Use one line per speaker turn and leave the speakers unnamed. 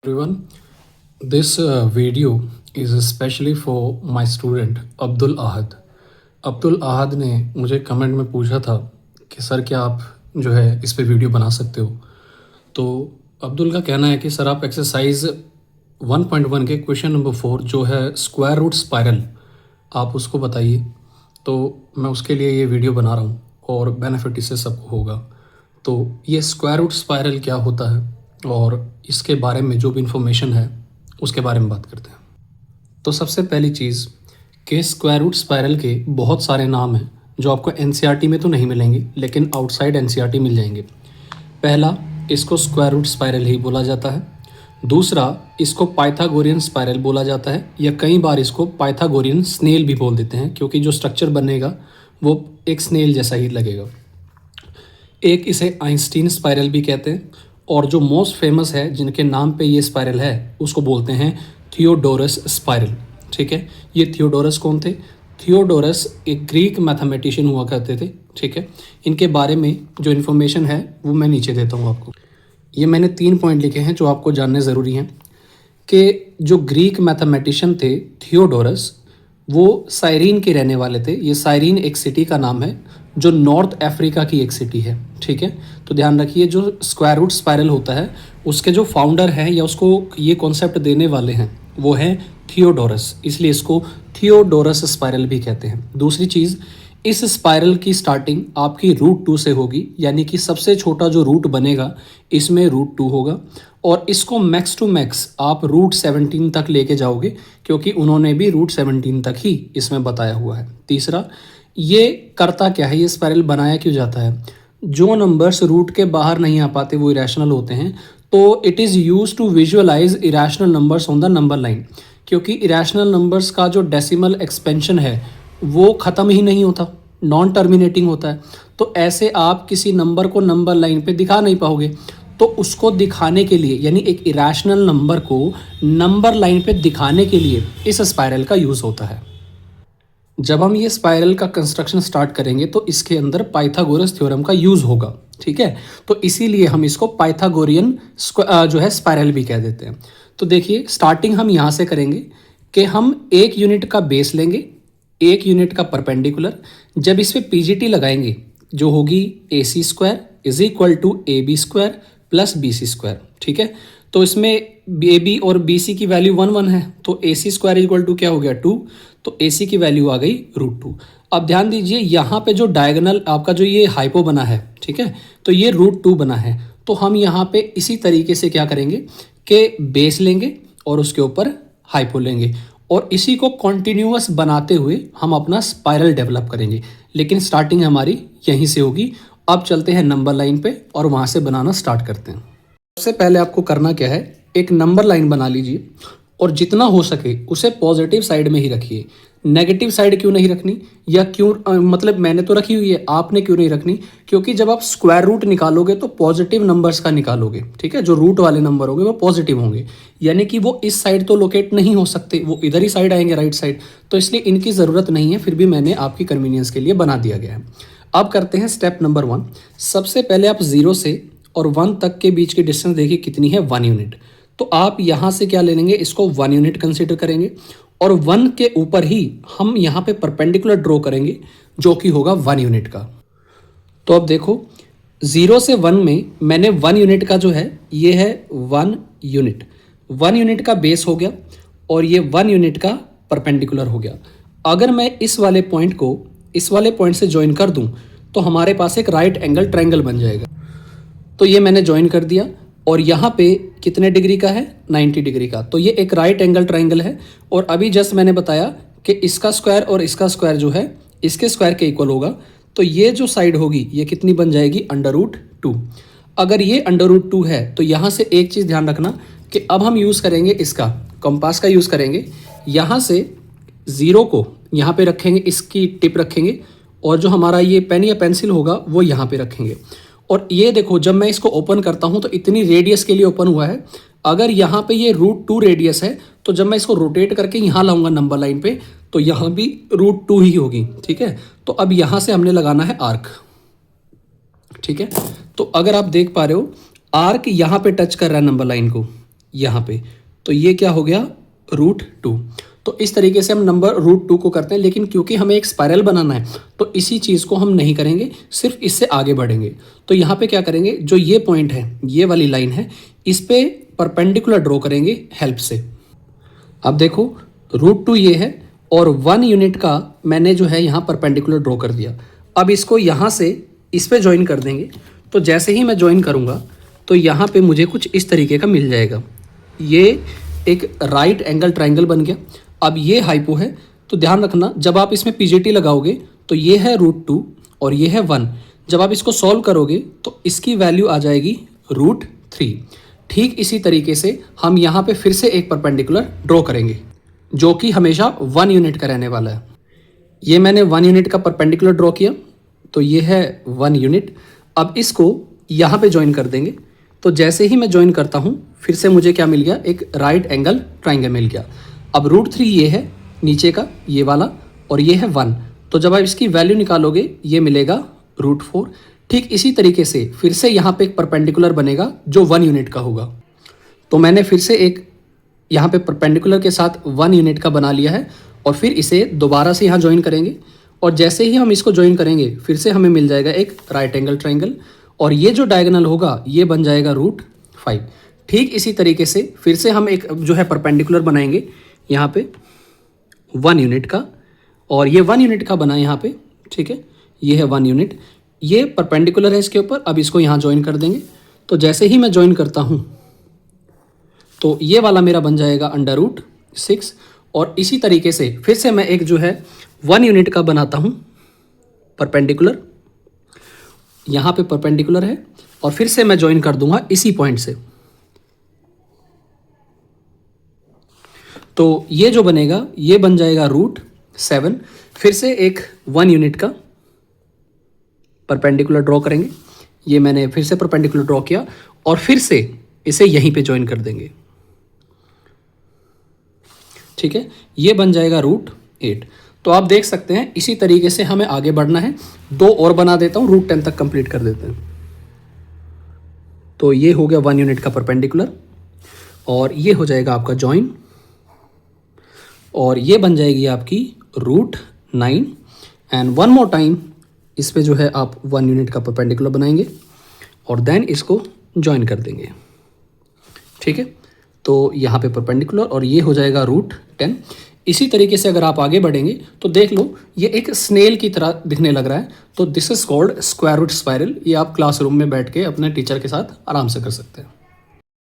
Everyone, this video is especially for my student Abdul अहद। अब्दुल अहद ने मुझे comment में पूछा था कि सर क्या आप जो है इस पे वीडियो बना सकते हो। तो अब्दुल का कहना है कि सर आप एक्सरसाइज 1.1 के क्वेश्चन नंबर 4 जो है स्क्वायर रूट स्पायरल, आप उसको बताइए। तो मैं उसके लिए ये वीडियो बना रहा हूँ और बेनिफिट इससे सबको होगा। तो ये स्क्वायर रूट स्पायरल क्या होता है और इसके बारे में जो भी इंफॉर्मेशन है उसके बारे में बात करते हैं। तो सबसे पहली चीज़ कि स्क्वायर रूट स्पायरल के बहुत सारे नाम हैं जो आपको एनसीईआरटी में तो नहीं मिलेंगे लेकिन आउटसाइड एनसीईआरटी मिल जाएंगे। पहला, इसको स्क्वायर रूट स्पायरल ही बोला जाता है। दूसरा, इसको पाइथागोरियन स्पायरल बोला जाता है या कई बार इसको पाइथागोरियन स्नेल भी बोल देते हैं क्योंकि जो स्ट्रक्चर बनेगा वो एक स्नेल जैसा ही लगेगा। एक इसे आइंस्टीन स्पायरल भी कहते हैं और जो मोस्ट फेमस है जिनके नाम पे ये स्पायरल है उसको बोलते हैं थियोडोरस स्पायरल। ठीक है, ये थियोडोरस कौन थे? थियोडोरस एक ग्रीक मैथमेटिशियन हुआ करते थे। ठीक है, इनके बारे में जो इन्फॉर्मेशन है वो मैं नीचे देता हूँ आपको। ये मैंने 3 पॉइंट लिखे हैं जो आपको जानने ज़रूरी हैं कि जो ग्रीक मैथमेटिशियन थे थियोडोरस, वो साइरीन के रहने वाले थे। ये साइरीन एक सिटी का नाम है जो नॉर्थ अफ्रीका की एक सिटी है। ठीक है, तो ध्यान रखिए जो स्क्वायर रूट स्पायरल होता है उसके जो फाउंडर हैं या उसको ये कॉन्सेप्ट देने वाले हैं वो हैं थियोडोरस, इसलिए इसको थियोडोरस स्पायरल भी कहते हैं। दूसरी चीज़, इस स्पायरल की स्टार्टिंग आपकी रूट 2 से होगी, यानी कि सबसे छोटा जो रूट बनेगा इसमें रूट 2 होगा और इसको मैक्स टू मैक्स आप रूट 17 तक लेके जाओगे क्योंकि उन्होंने भी रूट 17 तक ही इसमें बताया हुआ है। तीसरा, ये करता क्या है, ये स्पायरल बनाया क्यों जाता है? जो नंबर्स रूट के बाहर नहीं आ पाते वो इरेशनल होते हैं, तो it is use to visualise irrational numbers on the number line, क्योंकि इरेशनल नंबर्स का जो डेसिमल एक्सपेंशन है वो ख़त्म ही नहीं होता, नॉन टर्मिनेटिंग होता है। तो ऐसे आप किसी नंबर को नंबर लाइन पे दिखा नहीं पाओगे। तो उसको दिखाने के लिए, यानी एक इरेशनल नंबर को नंबर लाइन पे दिखाने के लिए इस स्पायरल का यूज़ होता है। जब हम ये स्पायरल का कंस्ट्रक्शन स्टार्ट करेंगे तो इसके अंदर पाइथागोरस थ्योरम का यूज़ होगा। ठीक है, तो इसीलिए हम इसको पाइथागोरियन जो है स्पायरल भी कह देते हैं। तो देखिए, स्टार्टिंग हम यहाँ से करेंगे कि हम 1 यूनिट का बेस लेंगे, 1 यूनिट का परपेंडिकुलर। जब इस पर पीजीटी लगाएंगे जो होगी AC square is equal to AB square plus BC square. ठीक है, तो इसमें AB और BC की वैल्यू 1 1 है, तो AC स्क्वायर इक्वल टू क्या हो गया 2, तो AC की वैल्यू आ गई रूट 2। अब ध्यान दीजिए यहाँ पे जो डायगोनल आपका जो ये हाइपो बना है, ठीक है, तो ये रूट 2 बना है। तो हम यहाँ पे इसी तरीके से क्या करेंगे कि बेस लेंगे और उसके ऊपर हाइपो लेंगे और इसी को कॉन्टिन्यूअस बनाते हुए हम अपना स्पायरल डेवलप करेंगे। लेकिन स्टार्टिंग हमारी यहीं से होगी। अब चलते हैं नंबर लाइन पे और वहाँ से बनाना स्टार्ट करते हैं। सबसे पहले आपको करना क्या है, एक नंबर लाइन बना लीजिए और जितना हो सके उसे पॉजिटिव साइड में ही रखिए। नेगेटिव साइड क्यों नहीं रखनी, या क्यों मतलब मैंने तो रखी हुई है, आपने क्यों नहीं रखनी? क्योंकि जब आप स्क्वायर रूट निकालोगे तो पॉजिटिव नंबर्स का निकालोगे। ठीक है, जो रूट वाले नंबर होंगे वो पॉजिटिव होंगे, यानी कि वो इस साइड तो लोकेट नहीं हो सकते, वो इधर ही साइड आएंगे, राइट साइड। तो इसलिए इनकी ज़रूरत नहीं है, फिर भी मैंने आपकी कन्वीनियंस के लिए बना दिया गया है। अब करते हैं स्टेप नंबर 1। सबसे पहले आप 0 से और 1 तक के बीच की डिस्टेंस देखिए कितनी है, 1 यूनिट। तो आप यहाँ से क्या ले लेंगे, इसको 1 यूनिट कंसिडर करेंगे और 1 के ऊपर ही हम यहाँ पे परपेंडिकुलर ड्रॉ करेंगे जो कि होगा 1 यूनिट का। तो अब देखो 0 से 1 में मैंने 1 यूनिट का जो है ये है 1 यूनिट, 1 यूनिट का बेस हो गया और ये 1 यूनिट का परपेंडिकुलर हो गया। अगर मैं इस वाले पॉइंट को इस वाले पॉइंट से ज्वाइन कर दूं तो हमारे पास एक राइट एंगल ट्रायंगल बन जाएगा। तो ये मैंने ज्वाइन कर दिया और यहाँ पे कितने डिग्री का है, 90 डिग्री का। तो ये एक राइट एंगल ट्रायंगल है और अभी जस्ट मैंने बताया कि इसका स्क्वायर और इसका स्क्वायर जो है इसके स्क्वायर के इक्वल होगा। तो ये जो साइड होगी ये कितनी बन जाएगी, √2। अगर ये √2 है तो यहाँ से एक चीज़ ध्यान रखना कि अब हम यूज़ करेंगे इसका कंपास का यूज़ करेंगे। यहाँ से 0 को यहाँ पे रखेंगे, इसकी टिप रखेंगे और जो हमारा ये पेन या पेंसिल होगा वो यहाँ पे रखेंगे। और ये देखो जब मैं इसको ओपन करता हूँ तो इतनी रेडियस के लिए ओपन हुआ है। अगर यहाँ पे ये √2 रेडियस है तो जब मैं इसको रोटेट करके यहाँ लाऊंगा नंबर लाइन पे तो यहाँ भी √2 ही होगी। ठीक है, तो अब यहाँ से हमने लगाना है आर्क। ठीक है, तो अगर आप देख पा रहे हो आर्क यहाँ पे टच कर रहा है नंबर लाइन को, यहाँ पे, तो ये क्या हो गया √2। तो इस तरीके से हम नंबर √2 को करते हैं, लेकिन क्योंकि हमें एक स्पाइरल बनाना है तो इसी चीज़ को हम नहीं करेंगे, सिर्फ इससे आगे बढ़ेंगे। तो यहाँ पे क्या करेंगे, जो ये पॉइंट है, ये वाली लाइन है, इस पे परपेंडिकुलर ड्रॉ करेंगे हेल्प से। अब देखो √2 ये है और 1 यूनिट का मैंने जो है यहाँ परपेंडिकुलर ड्रॉ कर दिया। अब इसको यहाँ से इस पे ज्वाइन कर देंगे। तो जैसे ही मैं ज्वाइन करूँगा तो यहाँ पे मुझे कुछ इस तरीके का मिल जाएगा। ये एक राइट एंगल ट्राइंगल बन गया। अब ये हाइपो है, तो ध्यान रखना जब आप इसमें पीजीटी लगाओगे तो ये है √2 और ये है 1। जब आप इसको सॉल्व करोगे तो इसकी वैल्यू आ जाएगी √3। ठीक इसी तरीके से हम यहाँ पे फिर से एक परपेंडिकुलर ड्रॉ करेंगे जो कि हमेशा 1 यूनिट का रहने वाला है। ये मैंने 1 यूनिट का परपेंडिकुलर ड्रॉ किया, तो ये है 1 यूनिट। अब इसको यहाँ पे ज्वाइन कर देंगे। तो जैसे ही मैं ज्वाइन करता हूँ फिर से मुझे क्या मिल गया, एक राइट एंगल ट्राइंगल मिल गया। अब √3 ये है नीचे का ये वाला और ये है 1। तो जब आप इसकी वैल्यू निकालोगे ये मिलेगा √4। ठीक इसी तरीके से फिर से यहाँ पे एक परपेंडिकुलर बनेगा जो 1 यूनिट का होगा। तो मैंने फिर से एक यहाँ पे परपेंडिकुलर के साथ 1 यूनिट का बना लिया है और फिर इसे दोबारा से यहाँ ज्वाइन करेंगे। और जैसे ही हम इसको ज्वाइन करेंगे फिर से हमें मिल जाएगा एक राइट एंगल ट्राइंगल और ये जो डायगोनल होगा ये बन जाएगा √5। ठीक इसी तरीके से फिर से हम एक जो है परपेंडिकुलर बनाएंगे यहाँ पे 1 यूनिट का, और ये 1 यूनिट का बना यहाँ पे, ठीक है, ये है 1 यूनिट, ये परपेंडिकुलर है इसके ऊपर। अब इसको यहाँ ज्वाइन कर देंगे। तो जैसे ही मैं ज्वाइन करता हूँ तो ये वाला मेरा बन जाएगा √6। और इसी तरीके से फिर से मैं एक जो है 1 यूनिट का बनाता हूँ परपेंडिकुलर, यहाँ पे परपेंडिकुलर है और फिर से मैं ज्वाइन कर दूंगा इसी पॉइंट से। तो ये जो बनेगा ये बन जाएगा √7। फिर से एक 1 यूनिट का परपेंडिकुलर ड्रॉ करेंगे। ये मैंने फिर से परपेंडिकुलर ड्रॉ किया और फिर से इसे यहीं पे ज्वाइन कर देंगे, ठीक है, ये बन जाएगा √8। तो आप देख सकते हैं इसी तरीके से हमें आगे बढ़ना है। 2 और बना देता हूँ, √10 तक कंप्लीट कर देते हैं। तो ये हो गया 1 यूनिट का परपेंडिकुलर और ये हो जाएगा आपका ज्वाइन और ये बन जाएगी आपकी √9। एंड 1 मोर टाइम इस पे जो है आप 1 यूनिट का परपेंडिकुलर बनाएंगे और देन इसको ज्वाइन कर देंगे, ठीक है। तो यहाँ पे परपेंडिकुलर और ये हो जाएगा √10। इसी तरीके से अगर आप आगे बढ़ेंगे तो देख लो ये एक स्नेल की तरह दिखने लग रहा है। तो this is called square root spiral. ये आप क्लासरूम में बैठ के अपने टीचर के साथ आराम से कर सकते हैं।